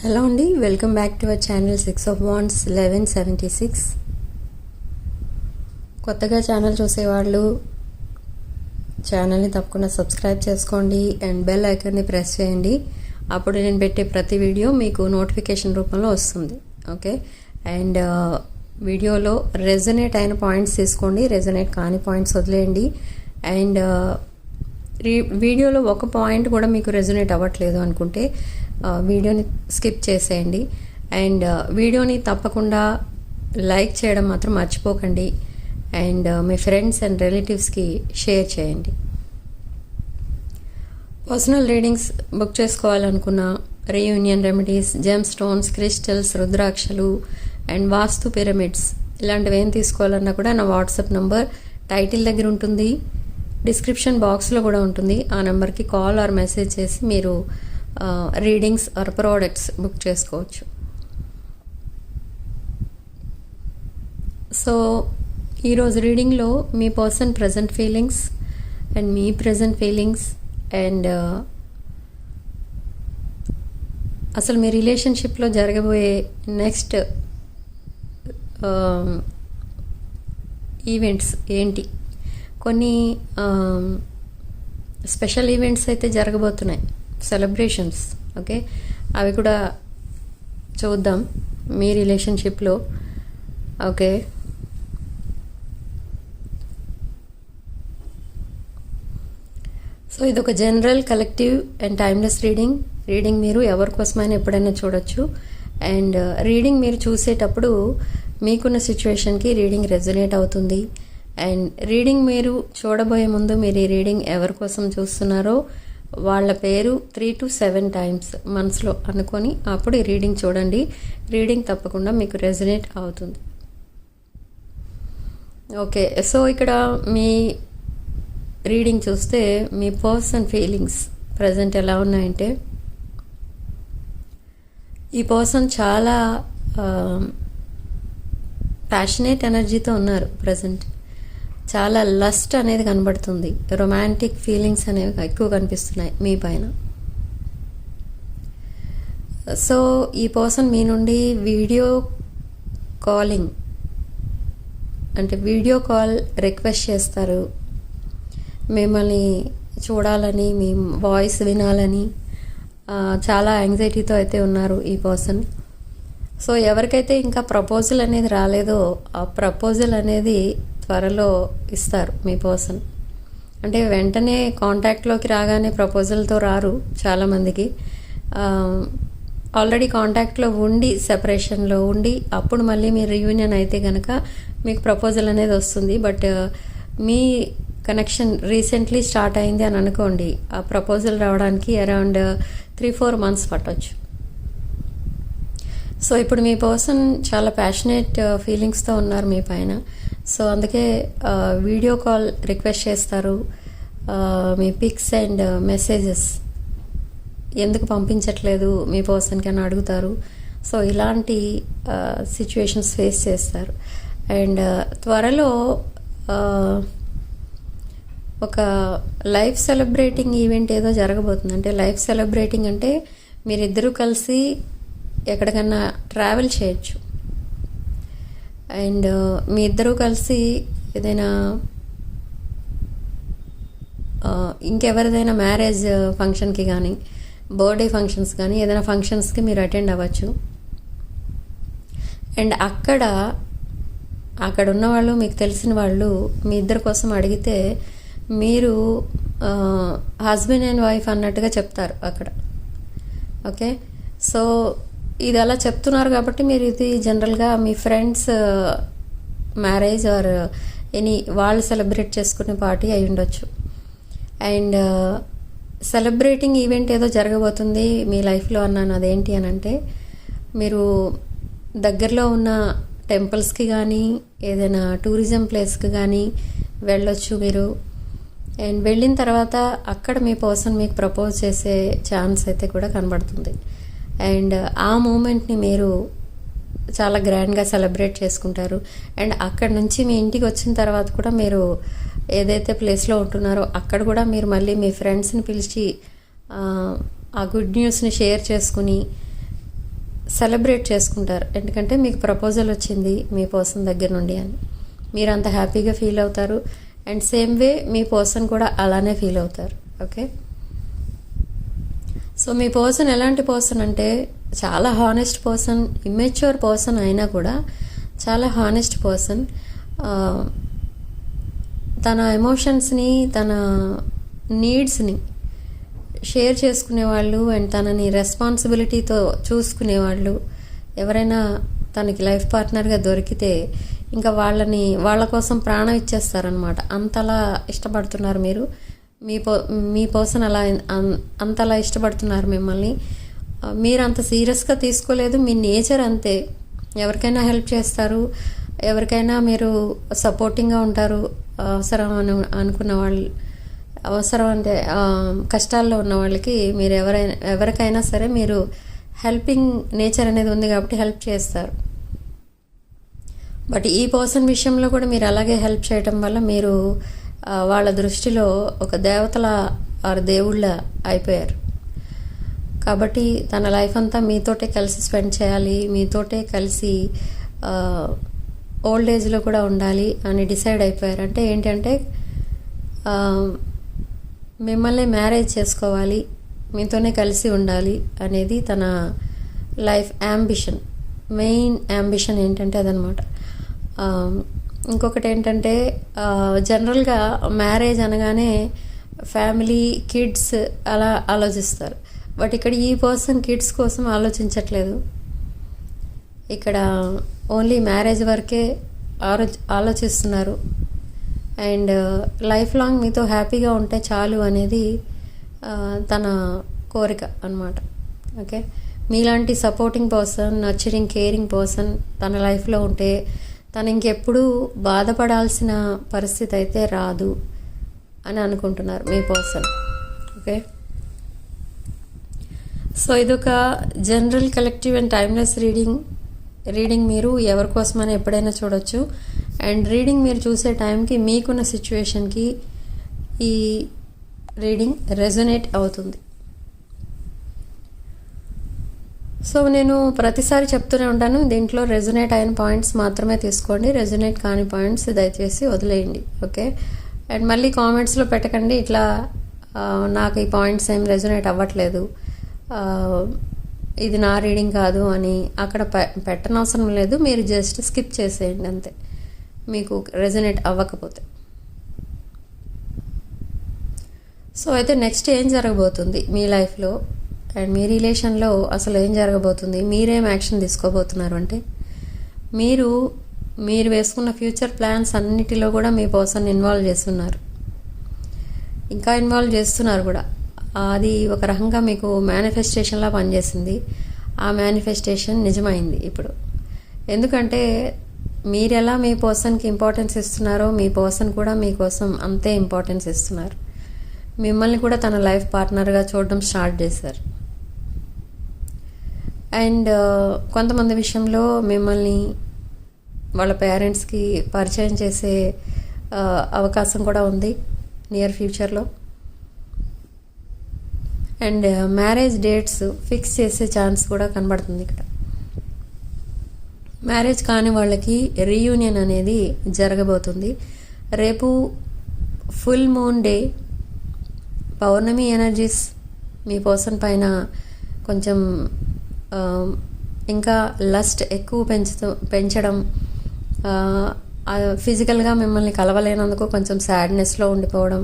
Hello అండి, welcome back to our channel 6 of Wands 1176. కొత్తగా channel చూసేవాళ్ళు ఛానల్ని తప్పకుండా సబ్స్క్రైబ్ చేసుకోండి అండ్ బెల్ ఐకాన్ని ప్రెస్ చేయండి. అప్పుడు నేను పెట్టే ప్రతి వీడియో మీకు నోటిఫికేషన్ రూపంలో వస్తుంది. ఓకే, అండ్ వీడియోలో రెజనేట్ అయిన పాయింట్స్ తీసుకోండి, రెజనేట్ కాని పాయింట్స్ వదిలేయండి. అండ్ వీడియోలో ఒక పాయింట్ కూడా మీకు రెజనేట్ అవ్వట్లేదు అనుకుంటే వీడియోని స్కిప్ చేసేయండి. అండ్ వీడియోని తప్పకుండా లైక్ చేయడం మాత్రం మర్చిపోకండి. అండ్ మీ ఫ్రెండ్స్ అండ్ రిలేటివ్స్కి షేర్ చేయండి. పర్సనల్ రీడింగ్స్ బుక్ చేసుకోవాలనుకున్న reunion remedies, gem stones, crystals, రుద్రాక్షలు అండ్ వాస్తు పిరమిడ్స్ ఇలాంటివి ఏం తీసుకోవాలన్నా కూడా నా వాట్సాప్ నంబర్ టైటిల్ దగ్గర ఉంటుంది, డిస్క్రిప్షన్ బాక్స్లో కూడా ఉంటుంది. ఆ నెంబర్కి కాల్ ఆర్ మెసేజ్ చేసి మీరు రీడింగ్స్ ఆర్ ప్రోడక్ట్స్ బుక్ చేసుకోవచ్చు. సో ఈరోజు రీడింగ్లో మీ పర్సన్ ప్రజెంట్ ఫీలింగ్స్ అండ్ మీ ప్రజెంట్ ఫీలింగ్స్ అండ్ అసలు మీ రిలేషన్షిప్లో జరగబోయే నెక్స్ట్ ఈవెంట్స్ ఏంటి, కొన్ని స్పెషల్ ఈవెంట్స్ అయితే జరగబోతున్నాయి, సెలబ్రేషన్స్. ఓకే, అవి కూడా చూద్దాం మీ రిలేషన్షిప్లో. ఓకే, సో ఇది ఒక general, collective and timeless reading మీరు ఎవరి కోసమైనా ఎప్పుడైనా చూడొచ్చు. అండ్ రీడింగ్ మీరు చూసేటప్పుడు మీకున్న సిచ్యువేషన్కి రీడింగ్ రెజొనేట్ అవుతుంది. అండ్ రీడింగ్ మీరు చూడబోయే ముందు మీరు ఈ రీడింగ్ ఎవరి కోసం చూస్తున్నారో వాళ్ళ పేరు 3 to 7 times మనసులో అనుకొని అప్పుడు ఈ రీడింగ్ చూడండి. రీడింగ్ తప్పకుండా మీకు రెజొనేట్ అవుతుంది. ఓకే, సో ఇక్కడ మీ రీడింగ్ చూస్తే మీ పర్సన్ ఫీలింగ్స్ ప్రజెంట్ ఎలా ఉన్నాయంటే, ఈ పర్సన్ చాలా ప్యాషనేట్ ఎనర్జీతో ఉన్నారు ప్రజెంట్. చాలా లస్ట్ అనేది కనబడుతుంది, రొమాంటిక్ ఫీలింగ్స్ అనేవి ఎక్కువ కనిపిస్తున్నాయి మీ పైన. సో ఈ పర్సన్ మీ నుండి వీడియో కాలింగ్ అంటే వీడియో కాల్ రిక్వెస్ట్ చేస్తారు, మిమ్మల్ని చూడాలని, మీ వాయిస్ వినాలని చాలా యాంగ్జైటీతో అయితే ఉన్నారు ఈ పర్సన్. సో ఎవరికైతే ఇంకా ప్రపోజల్ అనేది రాలేదో ఆ ప్రపోజల్ అనేది త్వరలో ఇస్తారు మీ పర్సన్. అంటే వెంటనే కాంటాక్ట్లోకి రాగానే ప్రపోజల్తో రారు చాలామందికి. ఆల్రెడీ కాంటాక్ట్లో ఉండి, సెపరేషన్లో ఉండి అప్పుడు మళ్ళీ మీరు రీయూనియన్ అయితే కనుక మీకు ప్రపోజల్ అనేది వస్తుంది. But me connection recently start అయింది అని అనుకోండి, ఆ ప్రపోజల్ రావడానికి అరౌండ్ 3-4 months పట్టవచ్చు. సో ఇప్పుడు మీ పర్సన్ చాలా ప్యాషనేట్ ఫీలింగ్స్తో ఉన్నారు మీ పైన. సో అందుకే వీడియో కాల్ రిక్వెస్ట్ చేస్తారు, మీ పిక్స్ అండ్ మెసేజెస్ ఎందుకు పంపించట్లేదు మీ పర్సన్కి అని అడుగుతారు. సో ఇలాంటి సిచ్యువేషన్స్ ఫేస్ చేస్తారు. అండ్ త్వరలో ఒక లైఫ్ సెలబ్రేటింగ్ ఈవెంట్ ఏదో జరగబోతుంది. అంటే లైఫ్ సెలబ్రేటింగ్ అంటే మీరిద్దరూ కలిసి ఎక్కడికన్నా ట్రావెల్ చేయొచ్చు. అండ్ మీ ఇద్దరూ కలిసి ఏదైనా ఇంకెవరిదైనా మ్యారేజ్ ఫంక్షన్కి కానీ, బర్త్డే ఫంక్షన్స్ కానీ, ఏదైనా ఫంక్షన్స్కి మీరు అటెండ్ అవ్వచ్చు. అండ్ అక్కడ ఉన్న వాళ్ళు, మీకు తెలిసిన వాళ్ళు మీ ఇద్దరి కోసం అడిగితే మీరు హస్బెండ్ అండ్ వైఫ్ అన్నట్టుగా చెప్తారు అక్కడ. ఓకే, సో ఇది అలా చెప్తున్నారు కాబట్టి మీరు ఇది జనరల్గా మీ ఫ్రెండ్స్ మ్యారేజ్ ఆర్ వాళ్ళు సెలబ్రేట్ చేసుకునే పార్టీ అయి ఉండొచ్చు. అండ్ సెలబ్రేటింగ్ ఈవెంట్ ఏదో జరగబోతుంది మీ లైఫ్లో అన్నాను. అదేంటి అని అంటే, మీరు దగ్గరలో ఉన్న టెంపుల్స్కి కానీ, ఏదైనా టూరిజం ప్లేస్కి కానీ వెళ్ళొచ్చు మీరు. అండ్ వెళ్ళిన తర్వాత అక్కడ మీ పర్సన్ మీకు ప్రపోజ్ చేసే ఛాన్స్ అయితే కూడా కనబడుతుంది. అండ్ ఆ మూమెంట్ని మీరు చాలా గ్రాండ్గా సెలబ్రేట్ చేసుకుంటారు. అండ్ అక్కడ నుంచి మీ ఇంటికి వచ్చిన తర్వాత కూడా మీరు ఏదైతే ప్లేస్లో ఉంటున్నారో అక్కడ కూడా మీరు మళ్ళీ మీ ఫ్రెండ్స్ని పిలిచి ఆ గుడ్ న్యూస్ని షేర్ చేసుకుని సెలబ్రేట్ చేసుకుంటారు. ఎందుకంటే మీకు ప్రపోజల్ వచ్చింది మీ పర్సన్ దగ్గర నుండి అని మీరు అంత హ్యాపీగా ఫీల్ అవుతారు. And same way me person కూడా అలానే ఫీల్ అవుతారు. ఓకే, సో మీ పర్సన్ ఎలాంటి పర్సన్ అంటే చాలా హానెస్ట్ పర్సన్, ఇమ్మెచ్యూర్ పర్సన్ అయినా కూడా చాలా హానెస్ట్ పర్సన్. తన ఎమోషన్స్ని, తన నీడ్స్ని షేర్ చేసుకునేవాళ్ళు అండ్ తనని రెస్పాన్సిబిలిటీతో చూసుకునేవాళ్ళు. ఎవరైనా తనకి లైఫ్ పార్ట్నర్గా దొరికితే ఇంకా వాళ్ళ కోసం ప్రాణం ఇచ్చేస్తారనమాట. అంతలా ఇష్టపడుతున్నారు మీరు. మీ పర్సన్ అలా అంతలా ఇష్టపడుతున్నారు మిమ్మల్ని. మీరు అంత సీరియస్గా తీసుకోలేదు. మీ నేచర్ అంతే. ఎవరికైనా హెల్ప్ చేస్తారు, ఎవరికైనా మీరు సపోర్టింగ్గా ఉంటారు. అవసరం అనుకున్న వాళ్ళు, అవసరం అంటే కష్టాల్లో ఉన్న వాళ్ళకి మీరు ఎవరికైనా సరే మీరు హెల్పింగ్ నేచర్ అనేది ఉంది కాబట్టి హెల్ప్ చేస్తారు. బట్ ఈ పర్సన్ విషయంలో కూడా మీరు అలాగే హెల్ప్ చేయటం వల్ల మీరు వాళ్ళ దృష్టిలో ఒక దేవతల ఆరు దేవుళ్ళ అయిపోయారు. కాబట్టి తన లైఫ్ అంతా మీతోటే కలిసి స్పెండ్ చేయాలి, మీతోటే కలిసి ఓల్డ్ ఏజ్లో కూడా ఉండాలి అని డిసైడ్ అయిపోయారు. అంటే ఏంటంటే మిమ్మల్ని మ్యారేజ్ చేసుకోవాలి, మీతోనే కలిసి ఉండాలి అనేది తన లైఫ్ యాంబిషన్. మెయిన్ యాంబిషన్ ఏంటంటే అదనమాట. ఇంకొకటి ఏంటంటే జనరల్గా మ్యారేజ్ అనగానే ఫ్యామిలీ, కిడ్స్ అలా ఆలోచిస్తారు. బట్ ఇక్కడ ఈ పర్సన్ కిడ్స్ కోసం ఆలోచించట్లేదు. ఇక్కడ ఓన్లీ మ్యారేజ్ వరకే ఆలోచిస్తున్నారు. అండ్ లైఫ్ లాంగ్ మీతో హ్యాపీగా ఉంటే చాలు అనేది తన కోరిక అన్నమాట. ఓకే, మీలాంటి supporting person, nurturing, caring person తన లైఫ్లో ఉంటే తను ఇంకెప్పుడూ బాధపడాల్సిన పరిస్థితి అయితే రాదు అని అనుకుంటున్నారు మీ పర్సన్. ఓకే, సో ఇదొక general, collective and timeless reading మీరు ఎవరి కోసమైనా ఎప్పుడైనా చూడొచ్చు. అండ్ రీడింగ్ మీరు చూసే టైంకి మీకున్న సిచ్యువేషన్కి ఈ రీడింగ్ రెజొనేట్ అవుతుంది. సో నేను ప్రతిసారి చెప్తూనే ఉంటాను, దీంట్లో రెజొనేట్ అయిన పాయింట్స్ మాత్రమే తీసుకోండి, రెజొనేట్ కాని పాయింట్స్ దయచేసి వదిలేయండి. ఓకే, అండ్ మళ్ళీ కామెంట్స్లో పెట్టకండి ఇట్లా నాకు ఈ పాయింట్స్ ఏం రెజొనేట్ అవ్వట్లేదు, ఇది నా రీడింగ్ కాదు అని అక్కడ పెట్టనవసరం లేదు. మీరు జస్ట్ స్కిప్ చేసేయండి అంతే, మీకు రెజొనేట్ అవ్వకపోతే. సో అయితే నెక్స్ట్ ఏం జరగబోతుంది మీ లైఫ్లో అండ్ మీ రిలేషన్లో అసలు ఏం జరగబోతుంది, మీరేం యాక్షన్ తీసుకోబోతున్నారు అంటే మీరు వేసుకున్న ఫ్యూచర్ ప్లాన్స్ అన్నిటిలో కూడా మీ పర్సన్ ఇన్వాల్వ్ చేస్తున్నారు, ఇంకా ఇన్వాల్వ్ చేస్తున్నారు కూడా. అది ఒక రకంగా మీకు మేనిఫెస్టేషన్లా పనిచేసింది. ఆ మేనిఫెస్టేషన్ నిజమైంది ఇప్పుడు. ఎందుకంటే మీరు ఎలా మీ పర్సన్కి ఇంపార్టెన్స్ ఇస్తున్నారో మీ పర్సన్ కూడా మీకోసం అంతే ఇంపార్టెన్స్ ఇస్తున్నారు. మిమ్మల్ని కూడా తన లైఫ్ పార్ట్నర్గా చూడడం స్టార్ట్ చేశారు. అండ్ కొంతమంది విషయంలో మిమ్మల్ని వాళ్ళ పేరెంట్స్కి పరిచయం చేసే అవకాశం కూడా ఉంది నియర్ ఫ్యూచర్లో. అండ్ మ్యారేజ్ డేట్స్ ఫిక్స్ చేసే ఛాన్స్ కూడా కనబడుతుంది ఇక్కడ. మ్యారేజ్ కాని వాళ్ళకి రీయూనియన్ అనేది జరగబోతుంది. రేపు ఫుల్ మూన్ డే, పౌర్ణమి ఎనర్జీస్ మీ పర్సన్ పైన కొంచెం ఇంకా లస్ట్ ఎక్కువ పెంచడం, ఫిజికల్గా మిమ్మల్ని కలవలేనందుకు కొంచెం సాడ్నెస్లో ఉండిపోవడం,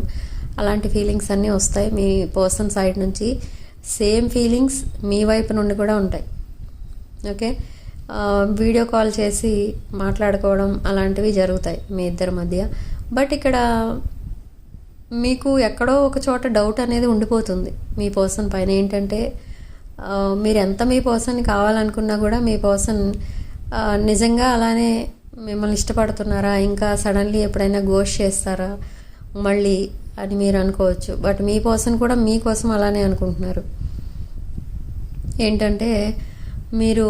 అలాంటి ఫీలింగ్స్ అన్నీ వస్తాయి మీ పర్సన్ సైడ్ నుంచి. సేమ్ ఫీలింగ్స్ మీ వైపు నుండి కూడా ఉంటాయి. ఓకే, వీడియో కాల్ చేసి మాట్లాడుకోవడం అలాంటివి జరుగుతాయి మీ ఇద్దరి మధ్య. బట్ ఇక్కడ మీకు ఎక్కడో ఒక చోట డౌట్ అనేది ఉండిపోతుంది మీ పర్సన్ పైన. ఏంటంటే మీరు ఎంత మీ పర్సన్ని కావాలనుకున్నా కూడా మీ పర్సన్ నిజంగా అలానే మిమ్మల్ని ఇష్టపడుతున్నారా, ఇంకా సడన్లీ ఎప్పుడైనా గోష్ చేస్తారా మళ్ళీ అని మీరు అనుకోవచ్చు. బట్ మీ పర్సన్ కూడా మీకోసం అలానే అనుకుంటున్నారు. ఏంటంటే మీరు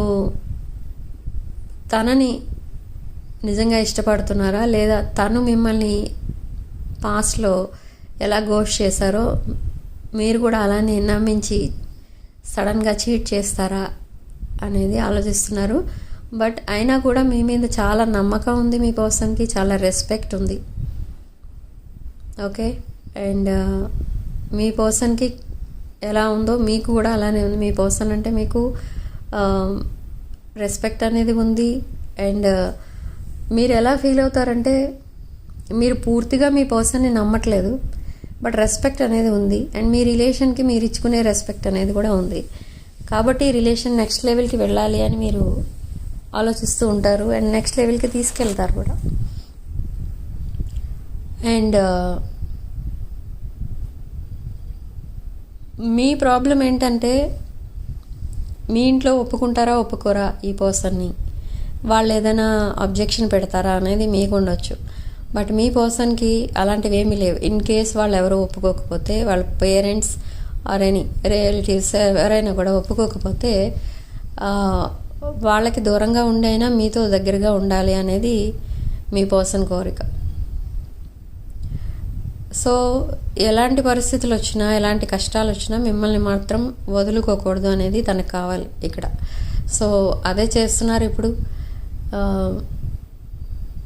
తనని నిజంగా ఇష్టపడుతున్నారా, లేదా తను మిమ్మల్ని పాస్ట్లో ఎలా గోష్ చేశారో మీరు కూడా అలానే నమ్మించి సడన్గా చీట్ చేస్తారా అనేది ఆలోచిస్తున్నారు. బట్ అయినా కూడా మీ మీద చాలా నమ్మకం ఉంది, మీ పర్సన్కి చాలా రెస్పెక్ట్ ఉంది. ఓకే, అండ్ మీ పర్సన్కి ఎలా ఉందో మీకు కూడా అలానే ఉంది. మీ పర్సన్ అంటే మీకు రెస్పెక్ట్ అనేది ఉంది. అండ్ మీరు ఎలా ఫీల్ అవుతారంటే, మీరు పూర్తిగా మీ పర్సన్ని నమ్మట్లేదు, బట్ రెస్పెక్ట్ అనేది ఉంది. అండ్ మీ రిలేషన్కి మీరు ఇచ్చుకునే రెస్పెక్ట్ అనేది కూడా ఉంది. కాబట్టి ఈ రిలేషన్ నెక్స్ట్ లెవెల్కి వెళ్ళాలి అని మీరు ఆలోచిస్తూ ఉంటారు. అండ్ నెక్స్ట్ లెవెల్కి తీసుకెళ్తారు కూడా. అండ్ మీ ప్రాబ్లం ఏంటంటే, మీ ఇంట్లో ఒప్పుకుంటారా ఒప్పుకోరా ఈ పర్సన్ని, వాళ్ళు ఏదైనా అబ్జెక్షన్ పెడతారా అనేది మీకు ఉండొచ్చు. బట్ మీ పర్సన్కి అలాంటివి ఏమీ లేవు. ఇన్ కేస్ వాళ్ళు ఎవరో ఒప్పుకోకపోతే, వాళ్ళ పేరెంట్స్ ఆర్ ఎనీ రిలేటివ్స్ ఎవరైనా కూడా ఒప్పుకోకపోతే, వాళ్ళకి దూరంగా ఉండైనా మీతో దగ్గరగా ఉండాలి అనేది మీ పర్సన్ కోరిక. సో ఎలాంటి పరిస్థితులు వచ్చినా, ఎలాంటి కష్టాలు వచ్చినా మిమ్మల్ని మాత్రం వదులుకోకూడదు అనేది తనకు కావాలి ఇక్కడ. సో అదే చేస్తున్నారు ఇప్పుడు.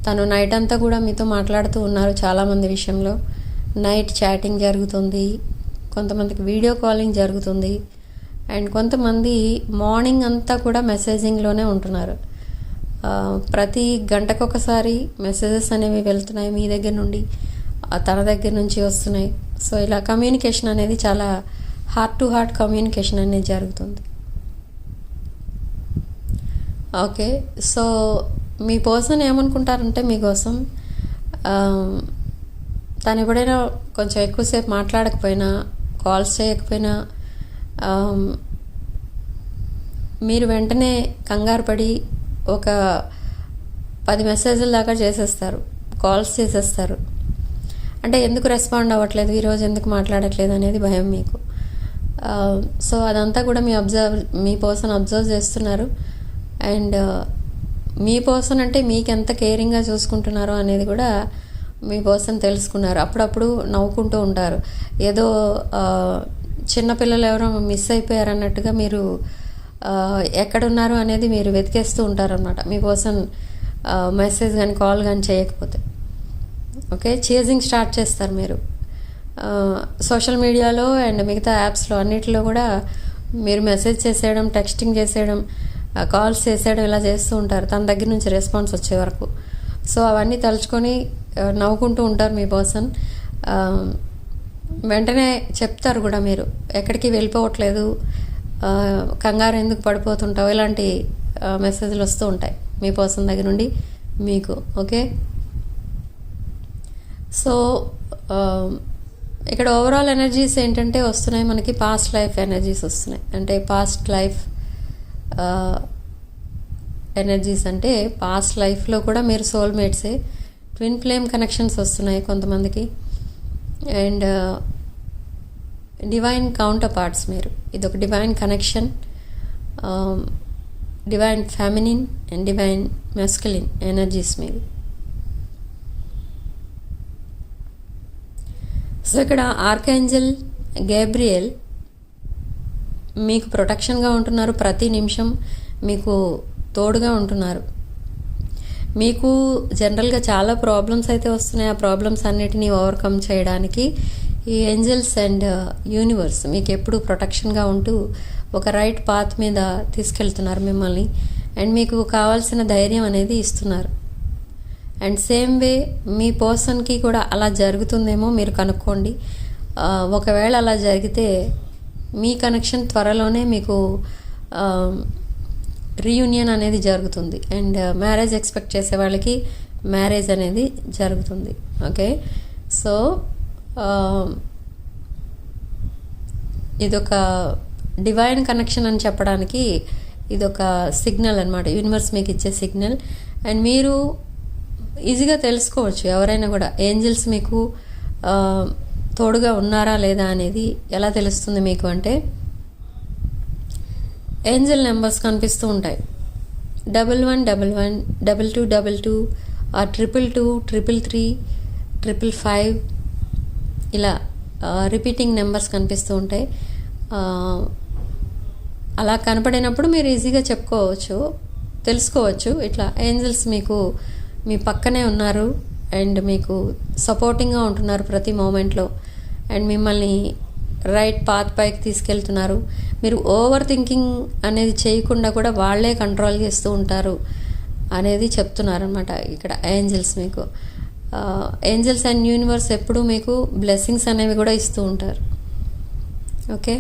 తను నైట్ అంతా కూడా మీతో మాట్లాడుతూ ఉన్నారు చాలామంది విషయంలో. నైట్ చాటింగ్ జరుగుతుంది, కొంతమందికి వీడియో కాలింగ్ జరుగుతుంది, అండ్ కొంతమంది మార్నింగ్ అంతా కూడా మెసేజింగ్లోనే ఉంటున్నారు. ప్రతి గంటకొకసారి మెసేజెస్ అనేవి వెళ్తున్నాయి మీ దగ్గర నుండి, తన దగ్గర నుంచి వస్తున్నాయి. సో ఇలా కమ్యూనికేషన్ అనేది చాలా హార్ట్ టు హార్ట్ కమ్యూనికేషన్ అనేది జరుగుతుంది. ఓకే, సో మీ పర్సన్ ఏమనుకుంటారంటే మీకోసం, తను ఎప్పుడైనా కొంచెం ఎక్కువసేపు మాట్లాడకపోయినా, కాల్స్ చేయకపోయినా, మీరు వెంటనే కంగారు పడి ఒక 10 మెసేజ్ల దాకా చేసేస్తారు, కాల్స్ చేసేస్తారు. అంటే ఎందుకు రెస్పాండ్ అవ్వట్లేదు, ఈరోజు ఎందుకు మాట్లాడట్లేదు అనేది భయం మీకు. సో అదంతా కూడా మీ పర్సన్ అబ్జర్వ్ చేస్తున్నారు. అండ్ మీ పర్సన్ అంటే మీకు ఎంత కేరింగ్గా చూసుకుంటున్నారో అనేది కూడా మీ పర్సన్ తెలుసుకున్నారు. అప్పుడప్పుడు నవ్వుకుంటూ ఉంటారు. ఏదో చిన్నపిల్లలు ఎవరో మిస్ అయిపోయారు అన్నట్టుగా మీరు ఎక్కడున్నారు అనేది మీరు వెతికేస్తూ ఉంటారనమాట, మీ పర్సన్ మెసేజ్ కానీ కాల్ కానీ చేయకపోతే. ఓకే, చేజింగ్ స్టార్ట్ చేస్తారు మీరు. సోషల్ మీడియాలో అండ్ మిగతా యాప్స్లో అన్నిటిలో కూడా మీరు మెసేజ్ చేసేయడం, టెక్స్టింగ్ చేసేయడం, కాల్స్ చేసేయడం ఇలా చేస్తూ ఉంటారు తన దగ్గర నుంచి రెస్పాన్స్ వచ్చే వరకు. సో అవన్నీ తలుచుకొని నవ్వుకుంటూ ఉంటారు మీ పర్సన్. వెంటనే చెప్తారు కూడా, మీరు ఎక్కడికి వెళ్ళిపోవట్లేదు, కంగారు ఎందుకు పడిపోతుంటావు, ఇలాంటి మెసేజ్లు వస్తూ ఉంటాయి మీ పర్సన్ దగ్గర నుండి మీకు. ఓకే, సో ఇక్కడ ఓవరాల్ ఎనర్జీస్ ఏంటంటే వస్తున్నాయి మనకి, పాస్ట్ లైఫ్ ఎనర్జీస్ వస్తున్నాయి. అంటే పాస్ట్ లైఫ్ ఎనర్జీస్ అంటే పాస్ట్ లైఫ్లో కూడా మీరు సోల్మేట్సే. ట్విన్ ఫ్లేమ్ కనెక్షన్స్ వస్తున్నాయి కొంతమందికి. అండ్ డివైన్ కౌంటర్ పార్ట్స్ మీరు. ఇది ఒక divine connection, divine feminine and divine masculine energies మీరు. సో ఇక్కడ ఆర్కేంజల్ గేబ్రియల్ మీకు ప్రొటెక్షన్గా ఉంటున్నారు, ప్రతి నిమిషం మీకు తోడుగా ఉంటున్నారు. మీకు జనరల్గా చాలా ప్రాబ్లమ్స్ అయితే వస్తున్నాయి. ఆ ప్రాబ్లమ్స్ అన్నిటినీ ఓవర్కమ్ చేయడానికి ఈ ఏంజల్స్ అండ్ యూనివర్స్ మీకు ఎప్పుడు ప్రొటెక్షన్గా ఉంటూ ఒక రైట్ పాత్ మీద తీసుకెళ్తున్నారు మిమ్మల్ని. అండ్ మీకు కావాల్సిన ధైర్యం అనేది ఇస్తున్నారు. అండ్ సేమ్ వే మీ పర్సన్కి కూడా అలా జరుగుతుందేమో మీరు కనుక్కోండి. ఒకవేళ అలా జరిగితే మీ కనెక్షన్ త్వరలోనే మీకు రీయూనియన్ అనేది జరుగుతుంది. అండ్ మ్యారేజ్ ఎక్స్పెక్ట్ చేసే వాళ్ళకి మ్యారేజ్ అనేది జరుగుతుంది. ఓకే, సో ఇదొక డివైన్ కనెక్షన్ అని చెప్పడానికి ఇదొక సిగ్నల్ అనమాట, యూనివర్స్ మీకు ఇచ్చే సిగ్నల్. అండ్ మీరు ఈజీగా తెలుసుకోవచ్చు ఎవరైనా కూడా ఏంజల్స్ మీకు తోడుగా ఉన్నారా లేదా అనేది ఎలా తెలుస్తుంది మీకు అంటే, ఏంజల్ నెంబర్స్ కనిపిస్తూ ఉంటాయి. 1111 2222 ఆర్ 222 333 555 ఇలా రిపీటింగ్ నెంబర్స్ కనిపిస్తూ ఉంటాయి. అలా కనపడినప్పుడు మీరు ఈజీగా చెప్పుకోవచ్చు, తెలుసుకోవచ్చు ఇట్లా ఏంజల్స్ మీకు మీ పక్కనే ఉన్నారు అండ్ మీకు సపోర్టింగ్గా ఉంటున్నారు ప్రతి మూమెంట్లో అండ్ మిమ్మల్ని రైట్ పాత్ పైకి తీసుకెళ్తున్నారు. మీరు ఓవర్ థింకింగ్ అనేది చేయకుండా కూడా వాళ్ళే కంట్రోల్ చేస్తూ ఉంటారు అనేది చెప్తున్నారనమాట ఇక్కడ ఏంజల్స్ మీకు. ఏంజల్స్ అండ్ యూనివర్స్ ఎప్పుడూ మీకు బ్లెస్సింగ్స్ అనేవి కూడా ఇస్తూ ఉంటారు. ఓకే,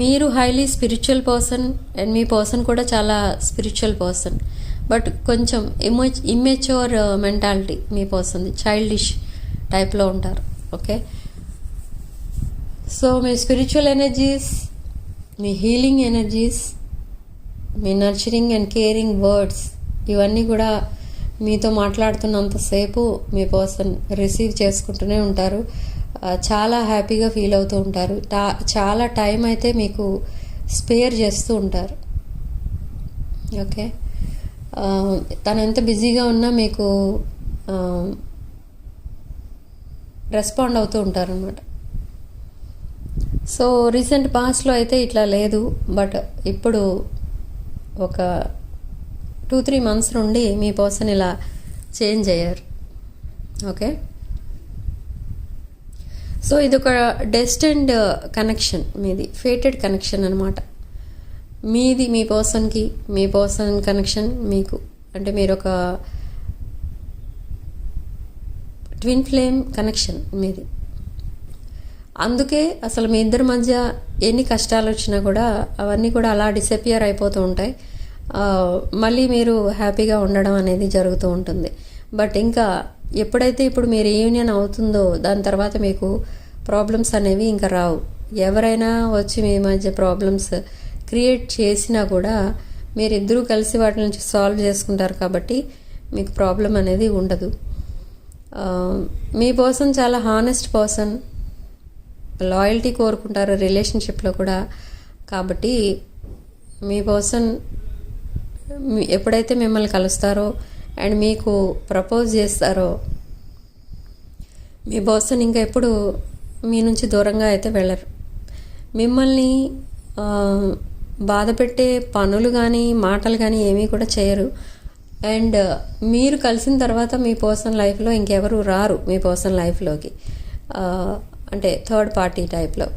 మీరు highly spiritual person and me person కూడా చాలా స్పిరిచువల్ పర్సన్, బట్ కొంచెం ఇమ్మెచ్యూర్ మెంటాలిటీ మీ పర్సన్ది, చైల్డిష్ టైప్లో ఉంటారు. Okay, so me spiritual energies, me healing energies, me nurturing and caring words ఇవన్నీ కూడా మీతో మాట్లాడుతున్నంతసేపు మీ పర్సన్ రిసీవ్ చేసుకుంటూనే ఉంటారు. చాలా హ్యాపీగా ఫీల్ అవుతూ ఉంటారు. చాలా టైం అయితే మీకు స్పేర్ చేస్తూ ఉంటారు. ఓకే, తను ఎంత బిజీగా ఉన్నా మీకు రెస్పాండ్ అవుతూ ఉంటారు అనమాట. సో రీసెంట్ పాస్ట్లో అయితే ఇట్లా లేదు, బట్ ఇప్పుడు ఒక 2-3 మంత్స్ నుండి మీ పర్సన్ ఇలా చేంజ్ అయ్యారు. ఓకే, సో ఇది ఒక డెస్టిన్డ్ కనెక్షన్, మీది ఫేటెడ్ కనెక్షన్ అనమాట. మీది మీ పర్సన్కి, మీ పర్సన్ కనెక్షన్ మీకు, అంటే మీరు ఒక ట్విన్ ఫ్లేమ్ కనెక్షన్ మీది. అందుకే అసలు మీ ఇద్దరి మధ్య ఎన్ని కష్టాలు వచ్చినా కూడా అవన్నీ కూడా అలా డిసపియర్ అయిపోతూ ఉంటాయి. మళ్ళీ మీరు హ్యాపీగా ఉండడం అనేది జరుగుతూ ఉంటుంది. బట్ ఇంకా ఎప్పుడైతే ఇప్పుడు మీ రీయూనియన్ అవుతుందో దాని తర్వాత మీకు ప్రాబ్లమ్స్ అనేవి ఇంకా రావు. ఎవరైనా వచ్చి మీ మధ్య ప్రాబ్లమ్స్ క్రియేట్ చేసినా కూడా మీరిద్దరూ కలిసి వాటి నుంచి సాల్వ్ చేసుకుంటారు కాబట్టి మీకు ప్రాబ్లం అనేది ఉండదు. మీ పర్సన్ చాలా హానెస్ట్ పర్సన్, లాయల్టీ కోరుకుంటారు రిలేషన్షిప్లో కూడా. కాబట్టి మీ పర్సన్ ఎప్పుడైతే మిమ్మల్ని కలుస్తారో అండ్ మీకు ప్రపోజ్ చేస్తారో మీ పర్సన్ ఇంకా ఎప్పుడు మీ నుంచి దూరంగా అయితే వెళ్ళరు. మిమ్మల్ని బాధ పెట్టే పనులు కానీ మాటలు కానీ ఏమీ కూడా చేయరు. అండ్ మీరు కలిసిన తర్వాత మీ పర్సనల్ లైఫ్లో ఇంకెవరు రారు మీ పర్సనల్ లైఫ్లోకి, అంటే థర్డ్ పార్టీ టైప్లో.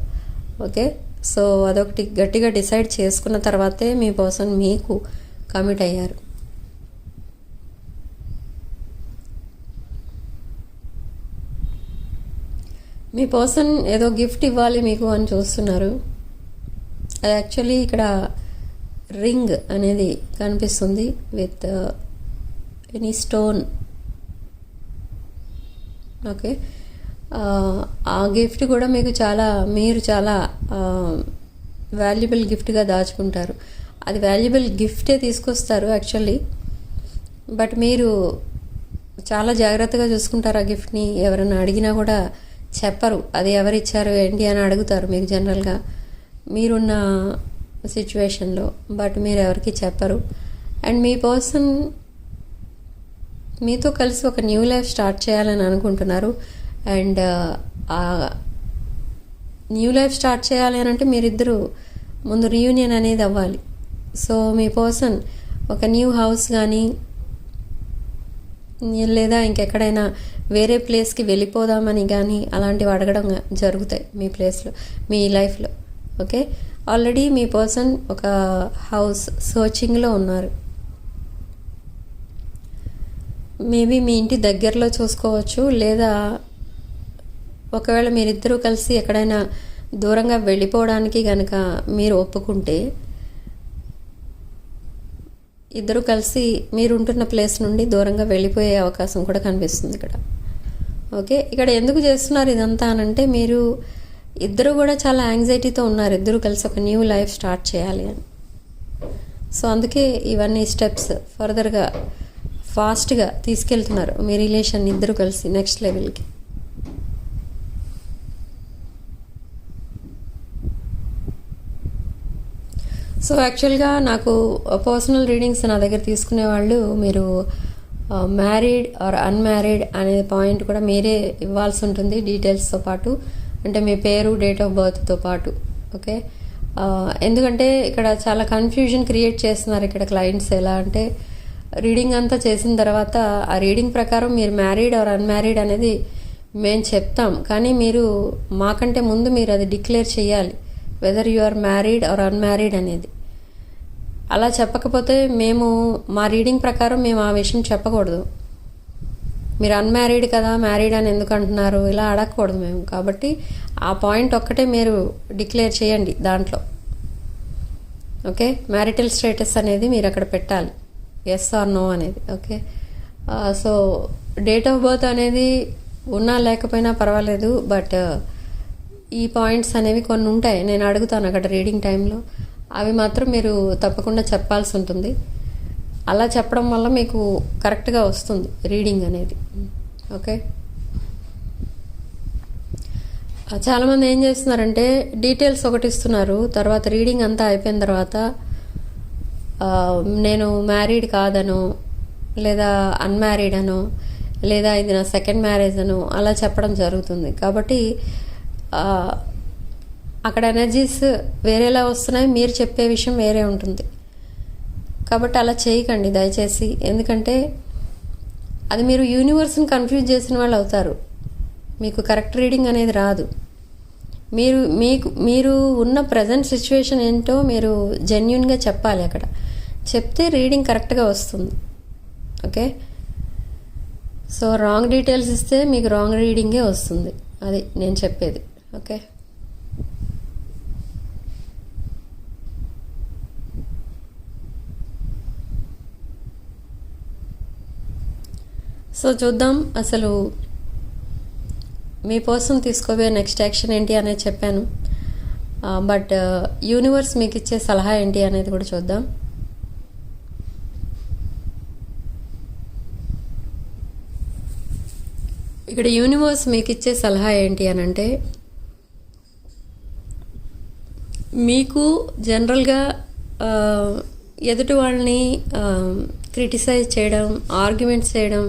ఓకే, సో అదొకటి గట్టిగా డిసైడ్ చేసుకున్న తర్వాతే మీ పర్సన్ మీకు కమిట్ అయ్యారు. మీ పర్సన్ ఏదో గిఫ్ట్ ఇవ్వాలి మీకు అని చూస్తున్నారు. అది యాక్చువల్లీ ఇక్కడ రింగ్ అనేది కనిపిస్తుంది విత్ ఎనీ స్టోన్. ఓకే, ఆ గిఫ్ట్ కూడా మీకు మీరు చాలా వాల్యుబుల్ గిఫ్ట్గా దాచుకుంటారు. అది వాల్యుబుల్ గిఫ్టే తీసుకొస్తారు యాక్చువల్లీ, బట్ మీరు చాలా జాగ్రత్తగా చూసుకుంటారు ఆ గిఫ్ట్ని. ఎవరైనా అడిగినా కూడా చెప్పరు అది ఎవరిచ్చారు ఏంటి అని అడుగుతారు మీకు జనరల్గా మీరున్న సిచ్యువేషన్లో, బట్ మీరు ఎవరికి చెప్పరు. అండ్ మీ పర్సన్ మీతో కలిసి ఒక న్యూ లైఫ్ స్టార్ట్ చేయాలని అనుకుంటున్నారు. అండ్ ఆ న్యూ లైఫ్ స్టార్ట్ చేయాలి అని అంటే మీరిద్దరూ ముందు రీయూనియన్ అనేది అవ్వాలి. సో మీ పర్సన్ ఒక న్యూ హౌస్ కానీ లేదా ఇంకెక్కడైనా వేరే ప్లేస్కి వెళ్ళిపోదామని కానీ అలాంటివి అడగడం జరుగుతాయి మీ ప్లేస్లో, మీ లైఫ్లో. ఓకే, ఆల్రెడీ మీ పర్సన్ ఒక హౌస్ సర్చింగ్లో ఉన్నారు. మేబీ మీ ఇంటి దగ్గరలో చూసుకోవచ్చు, లేదా ఒకవేళ మీరిద్దరూ కలిసి ఎక్కడైనా దూరంగా వెళ్ళిపోవడానికి కనుక మీరు ఒప్పుకుంటే ఇద్దరు కలిసి మీరుంటున్న ప్లేస్ నుండి దూరంగా వెళ్ళిపోయే అవకాశం కూడా కనిపిస్తుంది ఇక్కడ. ఓకే, ఇక్కడ ఎందుకు చేస్తున్నారు ఇదంతా అనంటే మీరు ఇద్దరు కూడా చాలా యాంగ్జైటీతో ఉన్నారు, ఇద్దరు కలిసి ఒక న్యూ లైఫ్ స్టార్ట్ చేయాలి అని. సో అందుకే ఇవన్నీ స్టెప్స్ ఫర్దర్గా ఫాస్ట్గా తీసుకెళ్తున్నారు మీ రిలేషన్ ఇద్దరు కలిసి నెక్స్ట్ లెవెల్కి. సో యాక్చువల్గా నాకు పర్సనల్ రీడింగ్స్ నా దగ్గర తీసుకునే వాళ్ళు మీరు మ్యారీడ్ ఆర్ అన్మ్యారీడ్ అనే పాయింట్ కూడా మీరే ఇవ్వాల్సి ఉంటుంది డీటెయిల్స్తో పాటు, అంటే మీ పేరు, డేట్ ఆఫ్ బర్త్తో పాటు. ఓకే, ఎందుకంటే ఇక్కడ చాలా కన్ఫ్యూజన్ క్రియేట్ చేస్తున్నారు ఇక్కడ క్లయింట్స్. ఎలా అంటే రీడింగ్ అంతా చేసిన తర్వాత ఆ రీడింగ్ ప్రకారం మీరు మ్యారీడ్ ఆర్ అన్మ్యారీడ్ అనేది మేము చెప్తాం, కానీ మీరు మాకంటే ముందు మీరు అది డిక్లేర్ చేయాలి whether you are married or unmarried అనేది. అలా చెప్పకపోతే మేము మా రీడింగ్ ప్రకారం మేము ఆ విషయం చెప్పకూడదు. మీరు అన్మ్యారీడ్ కదా మ్యారీడ్ అని ఎందుకు అంటున్నారు ఇలా అడగకూడదు మేము. కాబట్టి ఆ పాయింట్ ఒక్కటే మీరు డిక్లేర్ చేయండి దాంట్లో. ఓకే, మ్యారిటల్ స్టేటస్ అనేది మీరు అక్కడ పెట్టాలి, ఎస్ ఆర్ నో అనేది. Okay, so date of birth అనేది ఉన్నా లేకపోయినా పర్వాలేదు, బట్ ఈ పాయింట్స్ అనేవి కొన్ని ఉంటాయి, నేను అడుగుతాను అక్కడ రీడింగ్ టైంలో. అవి మాత్రం మీరు తప్పకుండా చెప్పాల్సి ఉంటుంది. అలా చెప్పడం వల్ల మీకు కరెక్ట్గా వస్తుంది రీడింగ్ అనేది. ఓకే, చాలామంది ఏం చేస్తున్నారంటే డీటెయిల్స్ ఒకటి ఇస్తున్నారు, తర్వాత రీడింగ్ అంతా అయిపోయిన తర్వాత నేను మ్యారీడ్ కాదను, లేదా అన్మ్యారీడ్ అను, లేదా ఇది నా సెకండ్ మ్యారేజ్ అను అలా చెప్పడం జరుగుతుంది. కాబట్టి అక్కడ ఎనర్జీస్ వేరేలా వస్తున్నాయి, మీరు చెప్పే విషయం వేరే ఉంటుంది. కాబట్టి అలా చేయకండి దయచేసి, ఎందుకంటే అది మీరు యూనివర్స్ని కన్ఫ్యూజ్ చేసిన వాళ్ళు అవుతారు, మీకు కరెక్ట్ రీడింగ్ అనేది రాదు. మీరు ఉన్న ప్రజెంట్ సిచ్యువేషన్ ఏంటో మీరు జెన్యున్గా చెప్పాలి. అక్కడ చెప్తే రీడింగ్ కరెక్ట్గా వస్తుంది. ఓకే, సో రాంగ్ డీటెయిల్స్ ఇస్తే మీకు రాంగ్ రీడింగే వస్తుంది, అది నేను చెప్పేది. ఓకే, సో చూద్దాం అసలు మీ కోసం తీసుకోబోయే నెక్స్ట్ యాక్షన్ ఏంటి అనేది చెప్పాను, బట్ యూనివర్స్ మీకు ఇచ్చే సలహా ఏంటి అనేది కూడా చూద్దాం. ఇక్కడ యూనివర్స్ మీకు ఇచ్చే సలహా ఏంటి అని అంటే, మీకు జనరల్గా ఎదుటి వాళ్ళని క్రిటిసైజ్ చేయడం, ఆర్గ్యుమెంట్స్ చేయడం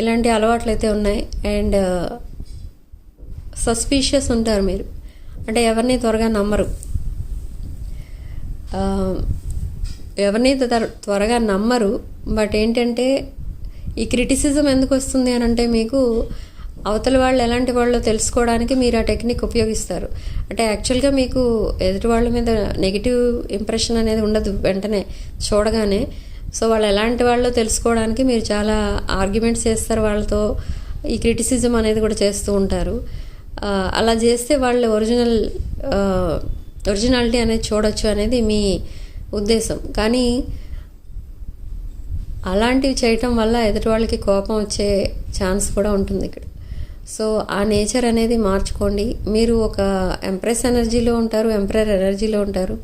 ఇలాంటి అలవాట్లు అయితే ఉన్నాయి. అండ్ సస్పీషియస్ ఉంటారు మీరు, అంటే ఎవరిని త్వరగా నమ్మరు. త్వరగా నమ్మరు, బట్ ఏంటంటే ఈ క్రిటిసిజం ఎందుకు వస్తుంది అని అంటే మీకు అవతల వాళ్ళు ఎలాంటి వాళ్ళో తెలుసుకోవడానికి మీరు ఆ టెక్నిక్ ఉపయోగిస్తారు. అంటే యాక్చువల్గా మీకు ఎదుటి వాళ్ళ మీద నెగిటివ్ ఇంప్రెషన్ అనేది ఉండదు వెంటనే చూడగానే. సో వాళ్ళు ఎలాంటి వాళ్ళో తెలుసుకోవడానికి మీరు చాలా ఆర్గ్యుమెంట్స్ చేస్తారు వాళ్ళతో, ఈ క్రిటిసిజం అనేది కూడా చేస్తూ ఉంటారు. అలా చేస్తే వాళ్ళ ఒరిజినాలిటీ అనేది చూడొచ్చు అనేది మీ ఉద్దేశం. కానీ అలాంటివి చేయటం వల్ల ఎదుటి వాళ్ళకి కోపం వచ్చే ఛాన్స్ కూడా ఉంటుంది ఇక్కడ. సో ఆ నేచర్ అనేది మార్చుకోండి. మీరు ఒక ఎంప్రెస్ ఎనర్జీలో ఉంటారు, ఎంపరర్ ఎనర్జీలో ఉంటారు,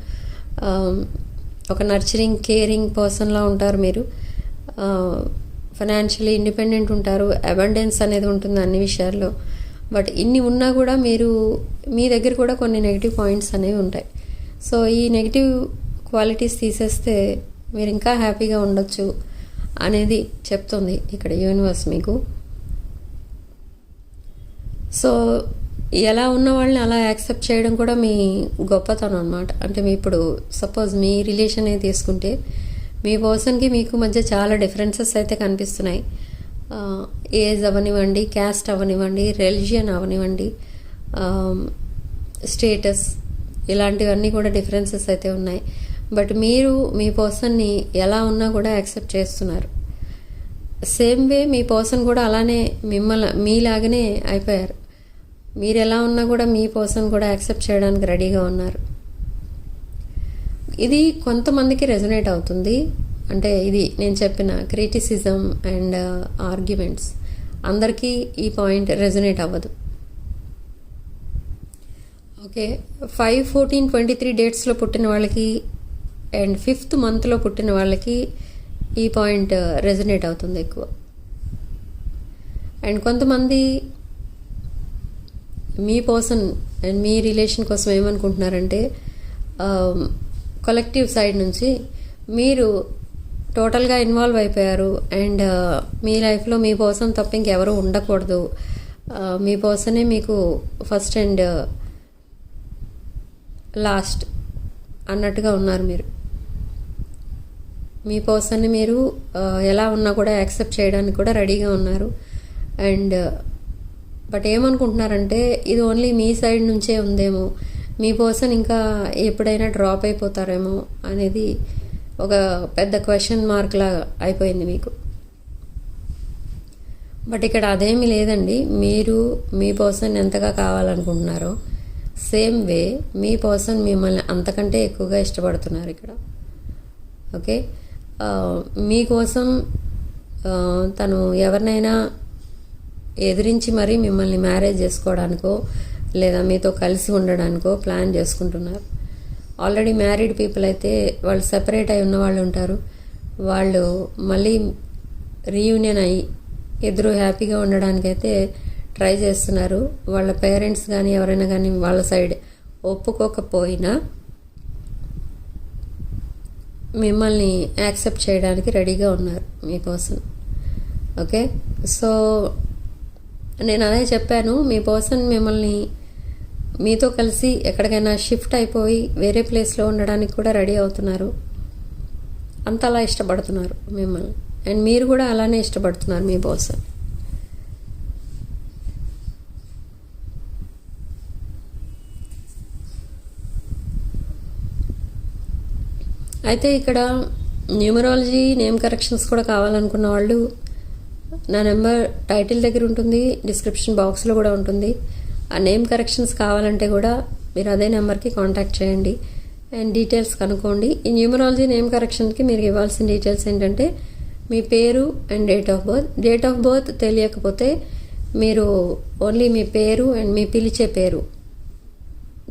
ఒక నర్చరింగ్ కేరింగ్ పర్సన్లా ఉంటారు. మీరు ఫైనాన్షియలీ ఇండిపెండెంట్ ఉంటారు, అబండెన్స్ అనేది ఉంటుంది అన్ని విషయాల్లో. బట్ ఇన్ని ఉన్నా కూడా మీ దగ్గర కూడా కొన్ని నెగిటివ్ పాయింట్స్ అనేవి ఉంటాయి. సో ఈ నెగిటివ్ క్వాలిటీస్ తీసేస్తే మీరు ఇంకా హ్యాపీగా ఉండొచ్చు అనేది చెప్తుంది ఇక్కడ యూనివర్స్ మీకు. సో ఎలా ఉన్న వాళ్ళని అలా యాక్సెప్ట్ చేయడం కూడా మీ గొప్పతనం అనమాట. అంటే మీ ఇప్పుడు సపోజ్ మీ రిలేషన్ తీసుకుంటే మీ పర్సన్కి మీకు మధ్య చాలా డిఫరెన్సెస్ అయితే కనిపిస్తున్నాయి. ఏజ్ అవనివ్వండి, క్యాస్ట్ అవనివ్వండి, రిలీజియన్ అవనివ్వండి, స్టేటస్, ఇలాంటివన్నీ కూడా డిఫరెన్సెస్ అయితే ఉన్నాయి. బట్ మీరు మీ పర్సన్ని ఎలా ఉన్నా కూడా యాక్సెప్ట్ చేస్తున్నారు. సేమ్ వే మీ పర్సన్ కూడా అలానే మీలాగనే అయిపోయారు. మీరు ఎలా ఉన్నా కూడా మీ పర్సన్ కూడా యాక్సెప్ట్ చేయడానికి రెడీగా ఉన్నారు. ఇది కొంతమందికి రెజొనేట్ అవుతుంది. అంటే ఇది నేను చెప్పిన క్రిటిసిజం అండ్ ఆర్గ్యుమెంట్స్ అందరికీ ఈ పాయింట్ రెజొనేట్ అవ్వదు. ఓకే, 5/14/23 డేట్స్లో పుట్టిన వాళ్ళకి అండ్ 5th మంత్లో పుట్టిన వాళ్ళకి ఈ పాయింట్ రెజొనేట్ అవుతుంది ఎక్కువ. అండ్ కొంతమంది మీ పర్సన్ అండ్ మీ రిలేషన్ కోసం ఏమనుకుంటున్నారంటే కలెక్టివ్ సైడ్ నుంచి మీరు టోటల్గా ఇన్వాల్వ్ అయిపోయారు అండ్ మీ లైఫ్లో మీ పర్సన్ తప్ప ఇంకెవరూ ఉండకూడదు, మీ పర్సనే మీకు ఫస్ట్ అండ్ లాస్ట్ అన్నట్టుగా ఉన్నారు మీరు. మీ పర్సన్ని మీరు ఎలా ఉన్నా కూడా యాక్సెప్ట్ చేయడానికి కూడా రెడీగా ఉన్నారు. అండ్ బట్ ఏమనుకుంటున్నారంటే ఇది ఓన్లీ మీ సైడ్ నుంచే ఉందేమో, మీ పర్సన్ ఇంకా ఎప్పుడైనా డ్రాప్ అయిపోతారేమో అనేది ఒక పెద్ద క్వశ్చన్ మార్క్ లాగా అయిపోయింది మీకు. బట్ ఇక్కడ అదేమీ లేదండి. మీరు మీ పర్సన్ ఎంతగా కావాలనుకుంటున్నారో సేమ్ వే మీ పర్సన్ మిమ్మల్ని అంతకంటే ఎక్కువగా ఇష్టపడుతున్నారు ఇక్కడ. ఓకే, మీకోసం తను ఎవరినైనా ఎదిరించి మరీ మిమ్మల్ని మ్యారేజ్ చేసుకోవడానికో లేదా మీతో కలిసి ఉండడానికో ప్లాన్ చేసుకుంటున్నారు. ఆల్రెడీ మ్యారీడ్ పీపుల్ అయితే వాళ్ళు సెపరేట్ అయి ఉన్న వాళ్ళు ఉంటారు. వాళ్ళు మళ్ళీ రీయూనియన్ అయ్యి ఇద్దరు హ్యాపీగా ఉండడానికైతే ట్రై చేస్తున్నారు. వాళ్ళ పేరెంట్స్ కానీ ఎవరైనా కానీ వాళ్ళ సైడ్ ఒప్పుకోకపోయినా మిమ్మల్ని యాక్సెప్ట్ చేయడానికి రెడీగా ఉన్నారు మీకోసం. ఓకే, సో నేను అదే చెప్పాను, మీ పర్సన్ మిమ్మల్ని మీతో కలిసి ఎక్కడికైనా షిఫ్ట్ అయిపోయి వేరే ప్లేస్లో ఉండడానికి కూడా రెడీ అవుతున్నారు. అంతలా ఇష్టపడుతున్నారు మిమ్మల్ని. అండ్ మీరు కూడా అలానే ఇష్టపడుతున్నారు మీ పర్సన్. అయితే ఇక్కడ న్యూమరాలజీ నేమ్ కరెక్షన్స్ కూడా కావాలనుకున్న వాళ్ళు నా నెంబర్ టైటిల్ దగ్గర ఉంటుంది, డిస్క్రిప్షన్ బాక్స్లో కూడా ఉంటుంది. ఆ నేమ్ కరెక్షన్స్ కావాలంటే కూడా మీరు అదే నెంబర్కి కాంటాక్ట్ చేయండి అండ్ డీటెయిల్స్ కనుక్కోండి. ఈ న్యూమరాలజీ నేమ్ కరెక్షన్కి మీరు ఇవ్వాల్సిన డీటెయిల్స్ ఏంటంటే మీ పేరు and date of birth. Date of birth తెలియకపోతే మీరు ఓన్లీ మీ పేరు అండ్ మీ పిలిచే పేరు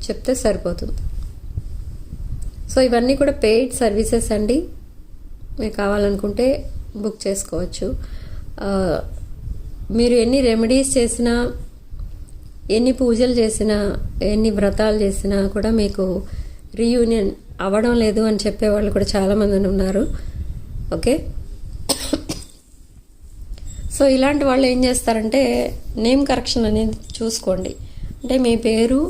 చెప్తే సరిపోతుంది. సో ఇవన్నీ కూడా పెయిడ్ సర్వీసెస్ అండి. మీరు కావాలనుకుంటే బుక్ చేసుకోవచ్చు. మీరు ఎన్ని రెమెడీస్ చేసినా, ఎన్ని పూజలు చేసినా, ఎన్ని వ్రతాలు చేసినా కూడా మీకు రీయూనియన్ అవ్వడం లేదు అని చెప్పేవాళ్ళు కూడా చాలామంది ఉన్నారు. ఓకే, సో ఇలాంటి వాళ్ళు ఏం చేస్తారంటే నేమ్ కరెక్షన్ అనేది చూసుకోండి. అంటే మీ పేరు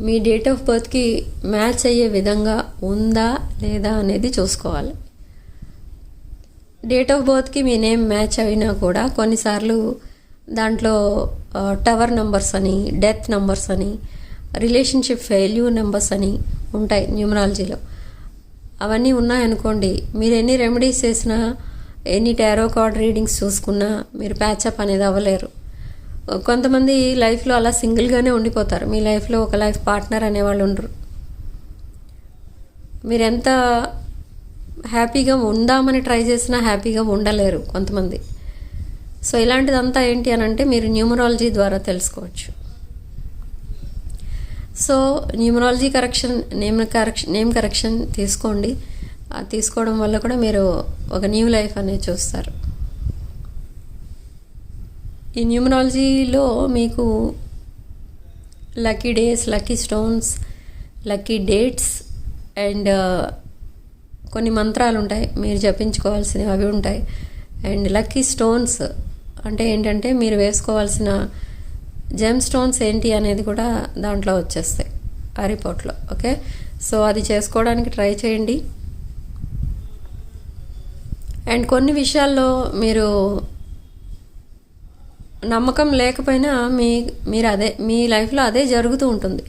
మీ డేట్ ఆఫ్ బర్త్కి మ్యాచ్ అయ్యే విధంగా ఉందా లేదా అనేది చూసుకోవాలి. డేట్ ఆఫ్ బర్త్కి మీ నేమ్ మ్యాచ్ అయినా కూడా కొన్నిసార్లు దాంట్లో టవర్ నెంబర్స్ అని, డెత్ నెంబర్స్ అని, రిలేషన్షిప్ ఫెయిల్యూర్ నెంబర్స్ అని ఉంటాయి న్యూమరాలజీలో. అవన్నీ ఉన్నాయనుకోండి, మీరు ఎన్ని రెమెడీస్ చేసినా, ఎన్ని టారో కార్డ్ రీడింగ్స్ చూసుకున్నా మీరు ప్యాచప్ అనేది అవ్వలేరు. కొంతమంది లైఫ్లో అలా సింగిల్గానే ఉండిపోతారు. మీ లైఫ్లో ఒక లైఫ్ పార్ట్నర్ అనేవాళ్ళు ఉండరు. మీరు ఎంత హ్యాపీగా ఉందామని ట్రై చేసినా హ్యాపీగా ఉండలేరు కొంతమంది. సో ఇలాంటిదంతా ఏంటి అని అంటే మీరు న్యూమరాలజీ ద్వారా తెలుసుకోవచ్చు. So numerology correction, name correction తీసుకోండి. తీసుకోవడం వల్ల కూడా మీరు ఒక న్యూ లైఫ్ అనేది చూస్తారు. ఈ న్యూమరాలజీలో మీకు lucky days, lucky stones, lucky dates and కొన్ని మంత్రాలు ఉంటాయి మీరు జపించుకోవాల్సినవి, అవి ఉంటాయి. అండ్ లక్కీ స్టోన్స్ అంటే ఏంటంటే మీరు వేసుకోవాల్సిన జెమ్ స్టోన్స్ ఏంటి అనేది కూడా దాంట్లో వచ్చేస్తాయి ఆ రిపోర్ట్లో. ఓకే, సో అది చేసుకోవడానికి ట్రై చేయండి. అండ్ కొన్ని విషయాల్లో మీరు నమ్మకం లేకపోయినా మీరు అదే మీ లైఫ్లో అదే జరుగుతూ ఉంటుంది.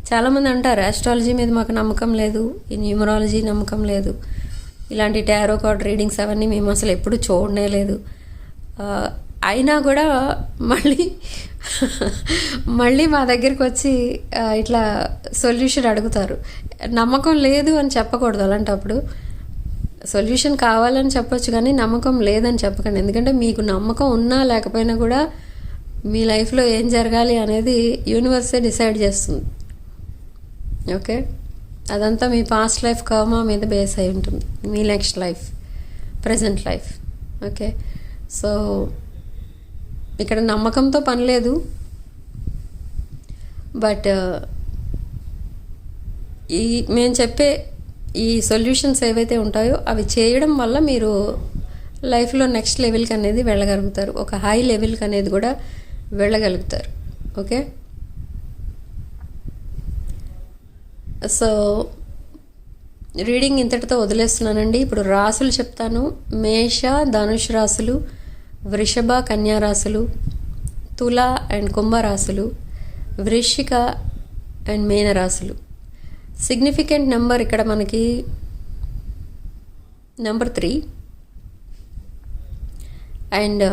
చాలామంది అంటారు ఆస్ట్రాలజీ మీద మాకు నమ్మకం లేదు, ఈ న్యూమరాలజీ నమ్మకం లేదు, ఇలాంటి టారో కార్డ్ రీడింగ్స్ అవన్నీ మేము అసలు ఎప్పుడు చూడనే లేదు. అయినా కూడా మళ్ళీ మా దగ్గరికి వచ్చి ఇట్లా సొల్యూషన్ అడుగుతారు. నమ్మకం లేదు అని చెప్పకూడదు. అలాంటప్పుడు సొల్యూషన్ కావాలని చెప్పొచ్చు కానీ నమ్మకం లేదని చెప్పకండి. ఎందుకంటే మీకు నమ్మకం ఉన్నా లేకపోయినా కూడా మీ లైఫ్లో ఏం జరగాలి అనేది యూనివర్సే డిసైడ్ చేస్తుంది. ఓకే, అదంతా మీ పాస్ట్ లైఫ్ కర్మ మీద బేస్ అయి ఉంటుంది, మీ next life, present life. Okay, so ఇక్కడ నమ్మకంతో పని లేదు. బట్ మేము చెప్పే ఈ సొల్యూషన్స్ ఏవైతే ఉంటాయో అవి చేయడం వల్ల మీరు లైఫ్లో నెక్స్ట్ లెవెల్కి అనేది వెళ్ళగలుగుతారు, ఒక హై లెవెల్కి అనేది కూడా వెళ్ళగలుగుతారు. ఓకే, సో రీడింగ్ ఇంతటితో వదిలేస్తున్నానండి. ఇప్పుడు రాసులు చెప్తాను. మేష, ధనుష్ రాసులు, వృషభ, కన్యా రాసులు, తుల అండ్ కుంభ రాసులు, వృశ్చిక అండ్ మీన రాసులు. సిగ్నిఫికెంట్ నెంబర్ ఇక్కడ మనకి నెంబర్ 3. అండ్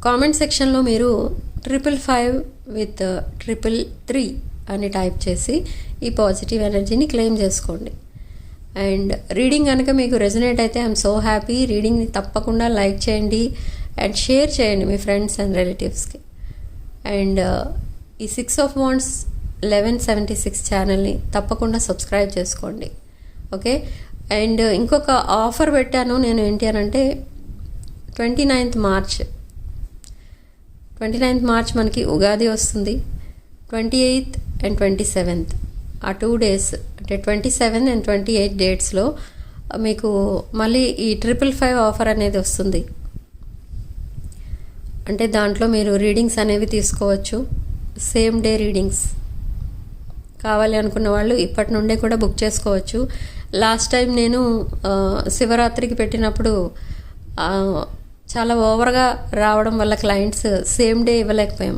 కామెంట్ సెక్షన్లో మీరు 555 విత్ 333 అని టైప్ చేసి ఈ పాజిటివ్ ఎనర్జీని క్లెయిమ్ చేసుకోండి. అండ్ రీడింగ్ కనుక మీకు రెజొనేట్ అయితే ఐఎమ్ సో హ్యాపీ. రీడింగ్ని తప్పకుండా లైక్ చేయండి అండ్ షేర్ చేయండి మీ ఫ్రెండ్స్ అండ్ రిలేటివ్స్కి. అండ్ ఈ 6 of Wands 1176 ఛానల్ని తప్పకుండా సబ్స్క్రైబ్ చేసుకోండి. ఓకే. అండ్ ఇంకొక ఆఫర్ పెట్టాను నేను. ఏంటి అని అంటే 29th మార్చ్ మనకి ఉగాది వస్తుంది. 28th and 27th ఆ 2 days అంటే 27 and 28 డేట్స్లో మీకు మళ్ళీ ఈ 555 ఆఫర్ అనేది వస్తుంది. అంటే దాంట్లో మీరు రీడింగ్స్ అనేవి తీసుకోవచ్చు. సేమ్ డే రీడింగ్స్ కావాలి అనుకున్న వాళ్ళు ఇప్పటి నుండే కూడా బుక్ చేసుకోవచ్చు. లాస్ట్ టైం నేను శివరాత్రికి పెట్టినప్పుడు చాలా ఓవర్గా రావడం వల్ల క్లయింట్స్ సేమ్ డే ఇవ్వలేకపోయాం.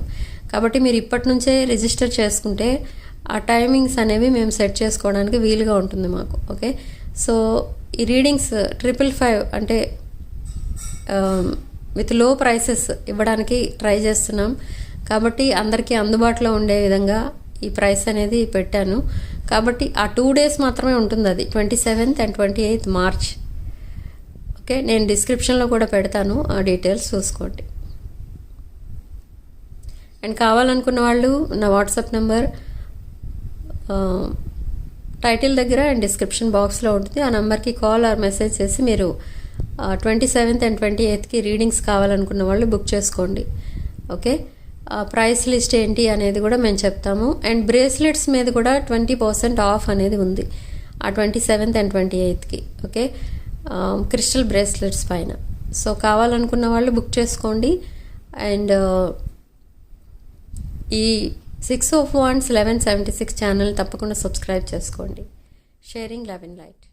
కాబట్టి మీరు ఇప్పటి నుంచే రిజిస్టర్ చేసుకుంటే ఆ టైమింగ్స్ అనేవి మేము సెట్ చేసుకోవడానికి వీలుగా ఉంటుంది మాకు. ఓకే. సో ఈ రీడింగ్స్ 555 అంటే విత్ లో ప్రైసెస్ ఇవ్వడానికి ట్రై చేస్తున్నాం. కాబట్టి అందరికీ అందుబాటులో ఉండే విధంగా ఈ ప్రైస్ అనేది పెట్టాను. కాబట్టి ఆ 2 days మాత్రమే ఉంటుంది. అది 27th and 28th March. Okay. నేను డిస్క్రిప్షన్లో కూడా పెడతాను, ఆ డీటెయిల్స్ చూసుకోండి. అండ్ కావాలనుకున్న వాళ్ళు నా వాట్సాప్ నెంబర్ టైటిల్ దగ్గర అండ్ డిస్క్రిప్షన్ బాక్స్లో ఉంటుంది. ఆ నెంబర్కి కాల్ ఆర్ మెసేజ్ చేసి మీరు 27th and 28th రీడింగ్స్ కావాలనుకున్న వాళ్ళు బుక్ చేసుకోండి. ఓకే. ప్రైస్ లిస్ట్ ఏంటి అనేది కూడా మేము చెప్తాము. అండ్ బ్రేస్లెట్స్ మీద కూడా 20% ఆఫ్ అనేది ఉంది ఆ 27th and 28th. Okay. Crystal bracelets పైన. సో కావాలనుకున్న వాళ్ళు బుక్ చేసుకోండి. అండ్ ఈ 6 of Wands 1176 ఛానల్ తప్పకుండా సబ్స్క్రైబ్ చేసుకోండి. Sharing love and light.